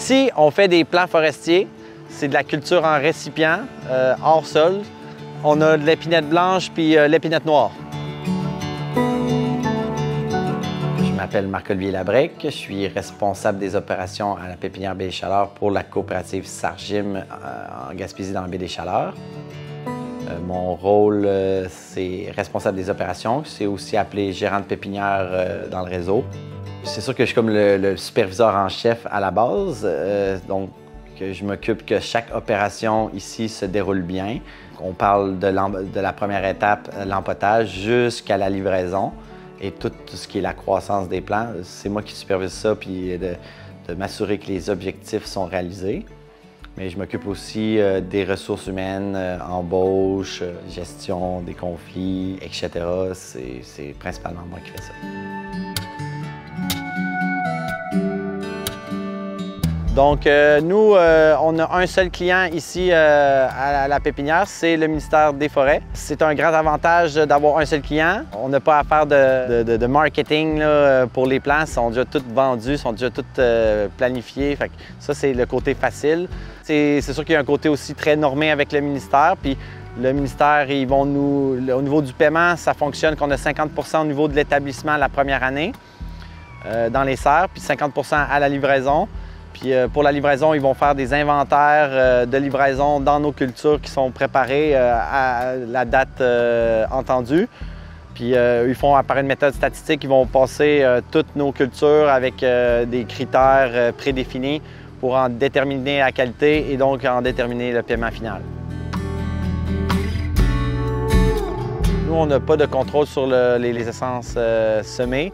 Ici, on fait des plants forestiers. C'est de la culture en récipient, hors sol. On a de l'épinette blanche puis l'épinette noire. Je m'appelle Marc-Olivier Labrec. Je suis responsable des opérations à la pépinière Baie des Chaleurs pour la coopérative Sargim en Gaspésie dans la Baie des Chaleurs. Mon rôle, c'est responsable des opérations. C'est aussi appelé gérant de pépinière dans le réseau. C'est sûr que je suis comme le superviseur en chef à la base. Donc, je m'occupe que chaque opération ici se déroule bien. On parle de la première étape, l'empotage, jusqu'à la livraison et tout ce qui est la croissance des plants. C'est moi qui supervise ça, puis de m'assurer que les objectifs sont réalisés. Mais je m'occupe aussi des ressources humaines, embauche, gestion des conflits, etc. C'est principalement moi qui fais ça. Donc, nous, on a un seul client ici à la pépinière, c'est le ministère des Forêts. C'est un grand avantage d'avoir un seul client. On n'a pas à faire de marketing là, pour les plants. Ils sont déjà tous vendus, ils sont déjà tous planifiés. Fait que ça, c'est le côté facile. C'est sûr qu'il y a un côté aussi très normé avec le ministère. Puis le ministère, ils vont au niveau du paiement, ça fonctionne qu'on a 50 % au niveau de l'établissement la première année dans les serres, puis 50 % à la livraison. Puis pour la livraison, ils vont faire des inventaires de livraison dans nos cultures qui sont préparées à la date entendue. Puis ils font par une méthode statistique, ils vont passer toutes nos cultures avec des critères prédéfinis pour en déterminer la qualité et donc en déterminer le paiement final. Nous, on n'a pas de contrôle sur les essences semées.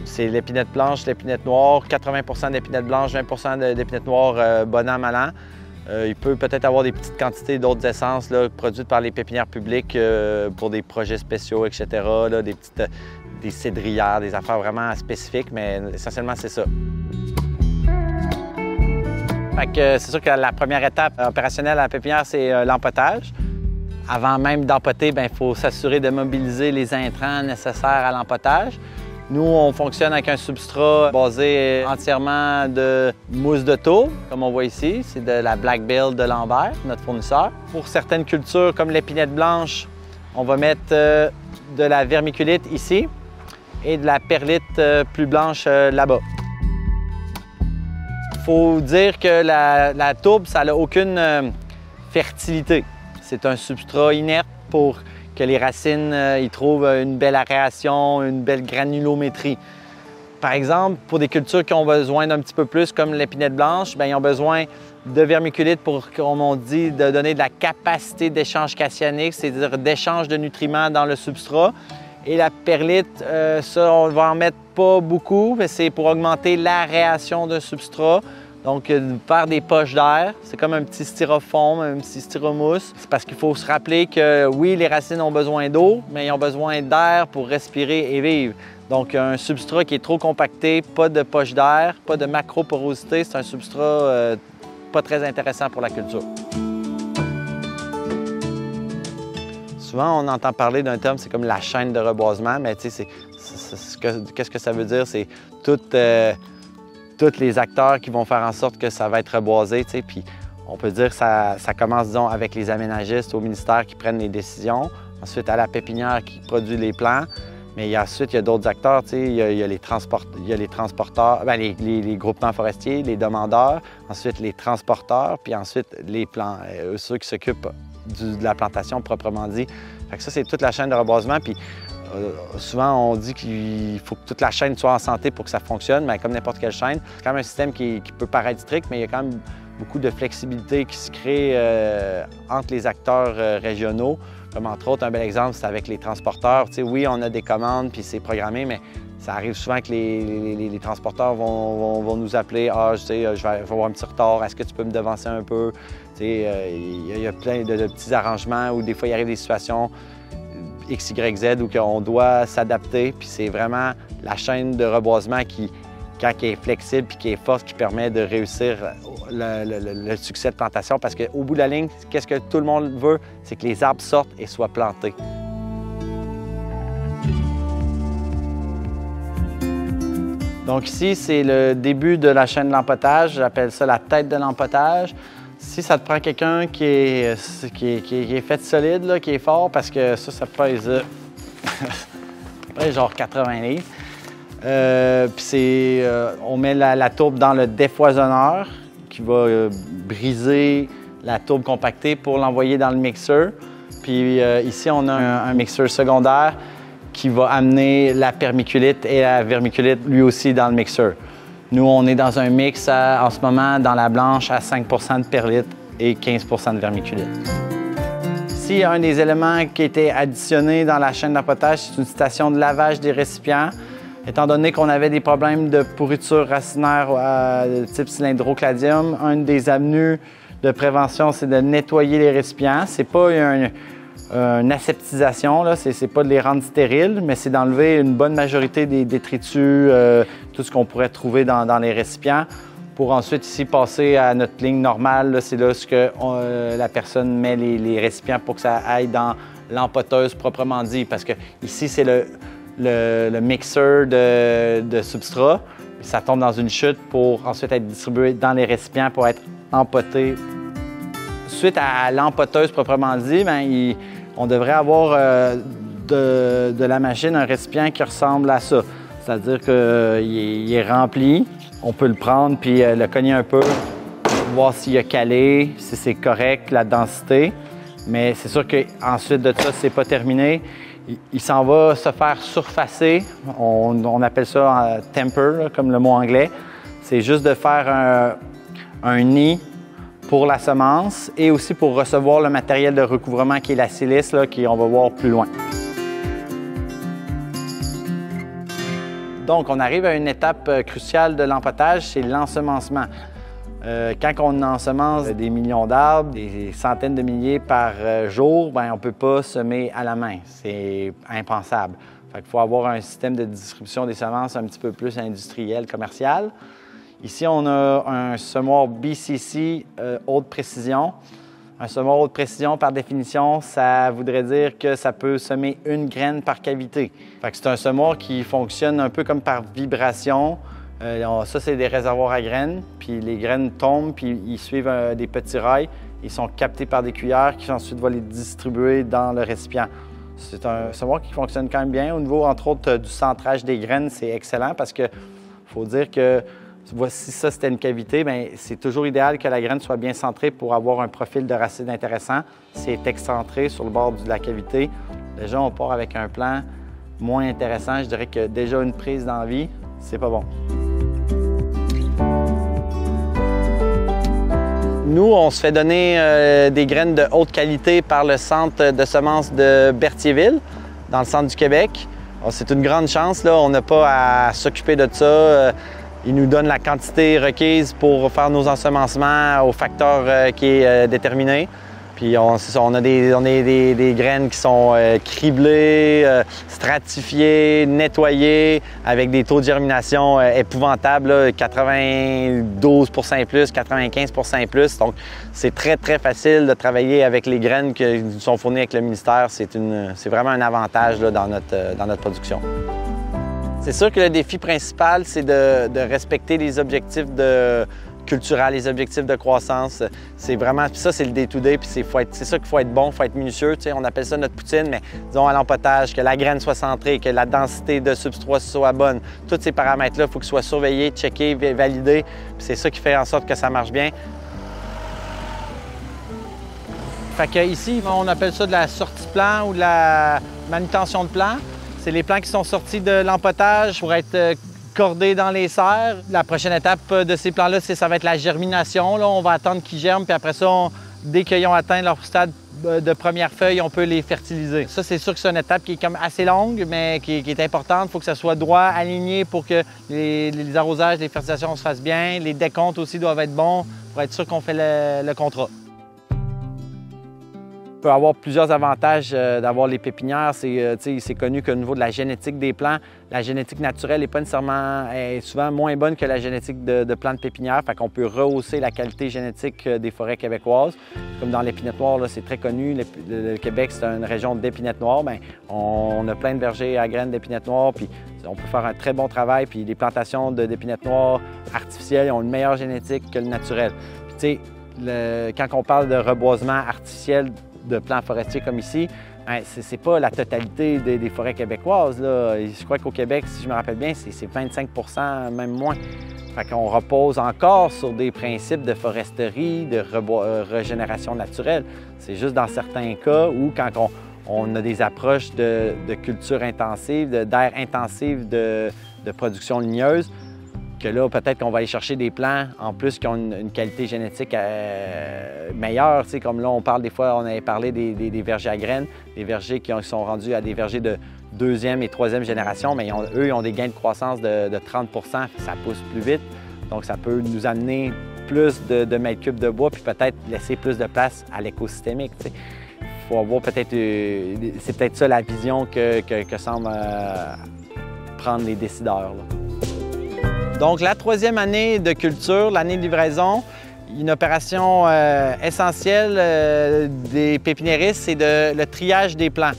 C'est l'épinette blanche, l'épinette noire, 80 % d'épinette blanche, 20 % d'épinette noire, bon an, mal an. Il peut peut-être avoir des petites quantités d'autres essences là, produites par les pépinières publiques pour des projets spéciaux, etc. Là, des cédrières, des affaires vraiment spécifiques, mais essentiellement, c'est ça. C'est sûr que la première étape opérationnelle à la pépinière, c'est l'empotage. Avant même d'empoter, il faut s'assurer de mobiliser les intrants nécessaires à l'empotage. Nous, on fonctionne avec un substrat basé entièrement de mousse de taupe, comme on voit ici. C'est de la Black Bill de Lambert, notre fournisseur. Pour certaines cultures, comme l'épinette blanche, on va mettre de la vermiculite ici et de la perlite plus blanche là-bas. Il faut dire que la tourbe, ça n'a aucune fertilité. C'est un substrat inerte pour que les racines y trouvent une belle aération, une belle granulométrie. Par exemple, pour des cultures qui ont besoin d'un petit peu plus, comme l'épinette blanche, ils ont besoin de vermiculite pour, comme on dit, de donner de la capacité d'échange cationique, c'est-à-dire d'échange de nutriments dans le substrat. Et la perlite, ça, on va en mettre pas beaucoup, mais c'est pour augmenter l'aération d'un substrat. Donc, faire des poches d'air, c'est comme un petit styrofoam, un petit styromousse. C'est parce qu'il faut se rappeler que oui, les racines ont besoin d'eau, mais ils ont besoin d'air pour respirer et vivre. Donc, un substrat qui est trop compacté, pas de poche d'air, pas de macroporosité, c'est un substrat pas très intéressant pour la culture. Souvent, on entend parler d'un terme, c'est comme la chaîne de reboisement, mais tu sais, qu'est-ce que ça veut dire? C'est tous les acteurs qui vont faire en sorte que ça va être reboisé, tu sais, puis on peut dire que ça commence, disons, avec les aménagistes au ministère qui prennent les décisions, ensuite à la pépinière qui produit les plants, mais ensuite, il y a d'autres acteurs, tu sais, il y a les transporteurs, les groupements forestiers, les demandeurs, ensuite les transporteurs, puis ensuite les plants, ceux qui s'occupent de la plantation proprement dit. Fait que ça, c'est toute la chaîne de reboisement, puis souvent, on dit qu'il faut que toute la chaîne soit en santé pour que ça fonctionne, mais comme n'importe quelle chaîne, c'est quand même un système qui peut paraître strict, mais il y a quand même beaucoup de flexibilité qui se crée entre les acteurs régionaux. Comme entre autres, un bel exemple, c'est avec les transporteurs. Tu sais, oui, on a des commandes, puis c'est programmé, mais ça arrive souvent que les transporteurs vont nous appeler. « Ah, je sais, je vais avoir un petit retard, est-ce que tu peux me devancer un peu? » Tu sais, il y a plein de petits arrangements où des fois, il arrive des situations X, Y, Z où on doit s'adapter. Puis c'est vraiment la chaîne de reboisement qui est flexible puis qui est forte, qui permet de réussir le succès de plantation. Parce qu'au bout de la ligne, qu'est-ce que tout le monde veut? C'est que les arbres sortent et soient plantés. Donc ici, c'est le début de la chaîne de l'empotage. J'appelle ça la tête de l'empotage. Si ça te prend quelqu'un qui est fait solide, là, qui est fort, parce que ça pèse, pèse genre 80 livres. Puis on met la tourbe dans le défoisonneur qui va briser la tourbe compactée pour l'envoyer dans le mixeur. Puis ici, on a un mixeur secondaire qui va amener la permiculite et la vermiculite lui aussi dans le mixeur. Nous, on est dans un mix en ce moment dans la blanche à 5 de perlite et 15 de vermiculite. Ici, un des éléments qui a été additionné dans la chaîne d'empotage, c'est une station de lavage des récipients. Étant donné qu'on avait des problèmes de pourriture racinaire de type cylindrocladium, une des avenues de prévention, c'est de nettoyer les récipients. C'est pas une aseptisation, c'est pas de les rendre stériles, mais c'est d'enlever une bonne majorité des détritus, tout ce qu'on pourrait trouver dans les récipients, pour ensuite ici passer à notre ligne normale. C'est là où la personne met les récipients pour que ça aille dans l'empoteuse proprement dit, parce que ici c'est le mixeur de substrat. Ça tombe dans une chute pour ensuite être distribué dans les récipients pour être empoté. Suite à l'empoteuse proprement dit, on devrait avoir de la machine un récipient qui ressemble à ça. C'est-à-dire qu'il est rempli, on peut le prendre puis le cogner un peu, voir s'il a calé, si c'est correct, la densité. Mais c'est sûr qu'ensuite de ça, c'est pas terminé. Il s'en va se faire surfacer. On appelle ça temper, comme le mot anglais. C'est juste de faire un nid pour la semence et aussi pour recevoir le matériel de recouvrement qui est la silice, qu'on va voir plus loin. Donc, on arrive à une étape cruciale de l'empotage, c'est l'ensemencement. Quand on ensemence des millions d'arbres, des centaines de milliers par jour, on ne peut pas semer à la main. C'est impensable. Il faut avoir un système de distribution des semences un petit peu plus industriel, commercial. Ici, on a un semoir BCC haute précision. Un semoir haute précision, par définition, ça voudrait dire que ça peut semer une graine par cavité. C'est un semoir qui fonctionne un peu comme par vibration. Ça, c'est des réservoirs à graines, puis les graines tombent, puis ils suivent des petits rails. Ils sont captés par des cuillères qui ensuite vont les distribuer dans le récipient. C'est un semoir qui fonctionne quand même bien. Au niveau, entre autres, du centrage des graines, c'est excellent parce qu'il faut dire que voici ça, c'était une cavité, c'est toujours idéal que la graine soit bien centrée pour avoir un profil de racine intéressant. Si elle est excentrée sur le bord de la cavité, déjà, on part avec un plan moins intéressant. Je dirais que déjà une prise d'envie, c'est pas bon. Nous, on se fait donner des graines de haute qualité par le centre de semences de Berthierville, dans le centre du Québec. C'est une grande chance, là. On n'a pas à s'occuper de ça. Ils nous donnent la quantité requise pour faire nos ensemencements au facteur qui est déterminé. Puis on a des graines qui sont criblées, stratifiées, nettoyées, avec des taux de germination épouvantables, là, 92 et plus, 95 et plus. Donc, c'est très, très facile de travailler avec les graines qui nous sont fournies avec le ministère. C'est vraiment un avantage là, dans notre production. C'est sûr que le défi principal, c'est de respecter les objectifs culturels, les objectifs de croissance. C'est vraiment, puis ça, c'est le day-to-day, puis c'est ça qu'il faut être bon, il faut être minutieux. Tu sais, on appelle ça notre poutine, mais disons à l'empotage, que la graine soit centrée, que la densité de substrat soit bonne. Tous ces paramètres-là, il faut qu'ils soient surveillés, checkés, validés. Puis c'est ça qui fait en sorte que ça marche bien. Fait que ici, on appelle ça de la sortie plan ou de la manutention de plan. C'est les plants qui sont sortis de l'empotage pour être cordés dans les serres. La prochaine étape de ces plants-là, ça va être la germination. Là, on va attendre qu'ils germent, puis après ça, dès qu'ils ont atteint leur stade de première feuille, on peut les fertiliser. Ça, c'est sûr que c'est une étape qui est comme assez longue, mais qui est importante. Il faut que ça soit droit, aligné pour que les arrosages, les fertilisations se fassent bien. Les décomptes aussi doivent être bons pour être sûr qu'on fait le contrat. peut avoir plusieurs avantages d'avoir les pépinières. C'est connu qu'au niveau de la génétique des plants, la génétique naturelle n'est pas nécessairement, est souvent moins bonne que la génétique de plants de pépinière. Fait qu'on peut rehausser la qualité génétique des forêts québécoises. Comme dans l'épinette noire, c'est très connu. Le Québec, c'est une région d'épinette noire. Bien, on a plein de vergers à graines d'épinette noire, puis on peut faire un très bon travail. Puis les plantations d'épinette noire artificielles ont une meilleure génétique que le naturel. Puis, quand on parle de reboisement artificiel de plants forestiers comme ici, c'est pas la totalité des forêts québécoises, là. Je crois qu'au Québec, si je me rappelle bien, c'est 25 %, même moins. Fait qu'on repose encore sur des principes de foresterie, de régénération naturelle. C'est juste dans certains cas où, quand on a des approches de culture intensive, d'air intensive de production ligneuse, que là, peut-être qu'on va aller chercher des plants en plus qui ont une qualité génétique meilleure. T'sais, comme là, on parle des fois, on avait parlé des vergers à graines, des vergers qui sont rendus à des vergers de deuxième et troisième génération, mais eux, ils ont des gains de croissance de 30 %, ça pousse plus vite. Donc, ça peut nous amener plus de mètres cubes de bois, puis peut-être laisser plus de place à l'écosystémique. Il faut avoir peut-être... c'est peut-être ça la vision que semblent prendre les décideurs, là. Donc, la troisième année de culture, l'année de livraison, une opération essentielle des pépiniéristes, c'est le triage des plants.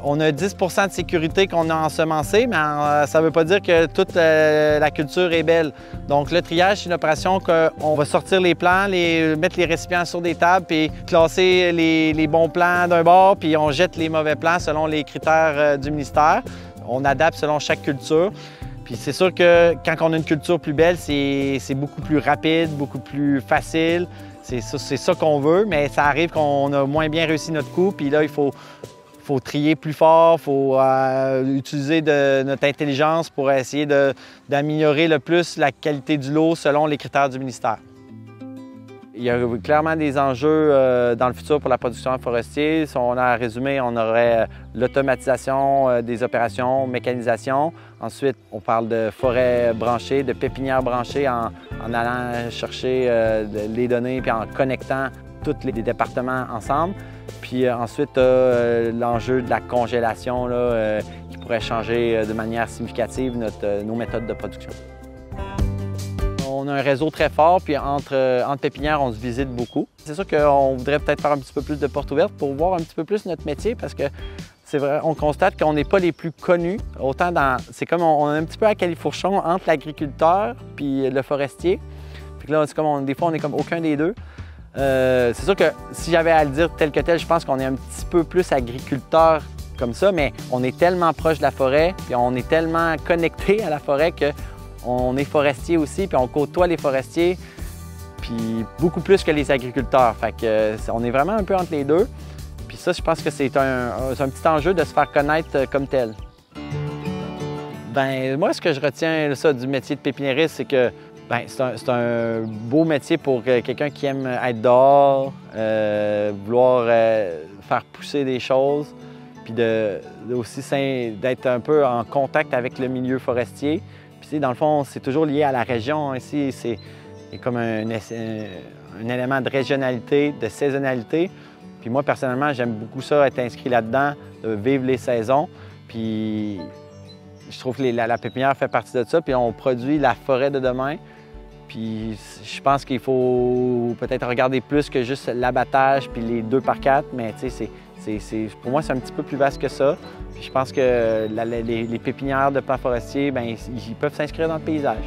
On a 10 % de sécurité qu'on a ensemencé, mais ça ne veut pas dire que toute la culture est belle. Donc, le triage, c'est une opération qu'on va sortir les plants, mettre les récipients sur des tables, puis classer les bons plants d'un bord, puis on jette les mauvais plants selon les critères du ministère. On adapte selon chaque culture. Puis c'est sûr que quand on a une culture plus belle, c'est beaucoup plus rapide, beaucoup plus facile. C'est ça qu'on veut, mais ça arrive qu'on a moins bien réussi notre coup. Puis là, il faut trier plus fort, il faut utiliser notre intelligence pour essayer d'améliorer le plus la qualité du lot selon les critères du ministère. Il y a clairement des enjeux dans le futur pour la production forestière. Si on a à résumer, on aurait l'automatisation des opérations, mécanisation. Ensuite, on parle de forêts branchées, de pépinières branchées en allant chercher les données puis en connectant tous les départements ensemble. Puis ensuite, l'enjeu de la congélation là, qui pourrait changer de manière significative nos méthodes de production. On a un réseau très fort, puis entre pépinières, on se visite beaucoup. C'est sûr qu'on voudrait peut-être faire un petit peu plus de portes ouvertes pour voir un petit peu plus notre métier, parce que c'est vrai, on constate qu'on n'est pas les plus connus. Autant c'est comme on est un petit peu à califourchon entre l'agriculteur puis le forestier. Puis là, c'est comme des fois, on est comme aucun des deux. C'est sûr que si j'avais à le dire tel que tel, je pense qu'on est un petit peu plus agriculteur comme ça, mais on est tellement proche de la forêt, puis on est tellement connecté à la forêt que on est forestier aussi, puis on côtoie les forestiers, puis beaucoup plus que les agriculteurs. Fait que on est vraiment un peu entre les deux. Puis ça, je pense que c'est un petit enjeu de se faire connaître comme tel. Bien, moi, ce que je retiens du métier de pépiniériste, c'est que c'est un beau métier pour quelqu'un qui aime être dehors, vouloir faire pousser des choses, puis aussi d'être un peu en contact avec le milieu forestier. Puis, dans le fond, c'est toujours lié à la région. Ici, c'est comme un élément de régionalité, de saisonnalité. Puis moi, personnellement, j'aime beaucoup ça, être inscrit là-dedans, de vivre les saisons. Puis je trouve que la pépinière fait partie de ça. Puis on produit la forêt de demain. Puis je pense qu'il faut peut-être regarder plus que juste l'abattage puis les 2x4. Mais tu sais, pour moi, c'est un petit peu plus vaste que ça. Puis je pense que les pépinières de plants forestiers, ils peuvent s'inscrire dans le paysage.